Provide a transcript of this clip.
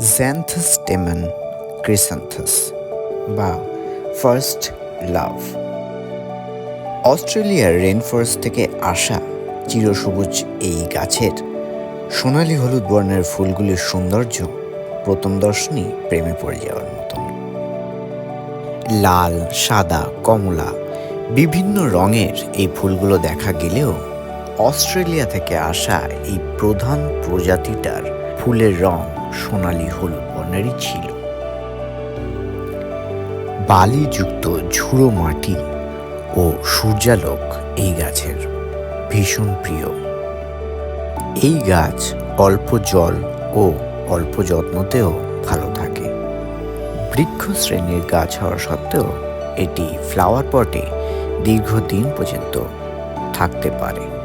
জ্যান্থোস্টেমন ক্রিসান্থাস বা first love. অস্ট্রেলিয়ার rainforest থেকে আসা চিরসবুজ এই গাছের সোনালি হলুদ বর্ণের ফুলগুলির সৌন্দর্য প্রথম দর্শনেই প্রেমে পড়ে যাওয়ার মতন। লাল, সাদা, কমলা বিভিন্ন রঙের এই ফুলগুলো দেখা গেলেও অস্ট্রেলিয়া থেকে আসা এই প্রধান প্রজাতিটার ফুলের রং সোনালি হলুদ বর্ণেরই ছিল। বালিযুক্ত ঝুড়ো মাটি ও সূর্যালোক এই গাছের ভীষণ প্রিয়। এই গাছ অল্প জল ও অল্প যত্নতেও ভালো থাকে। বৃক্ষ শ্রেণীর গাছ হওয়া সত্ত্বেও এটি ফ্লাওয়ার পটে দীর্ঘদিন পর্যন্ত থাকতে পারে।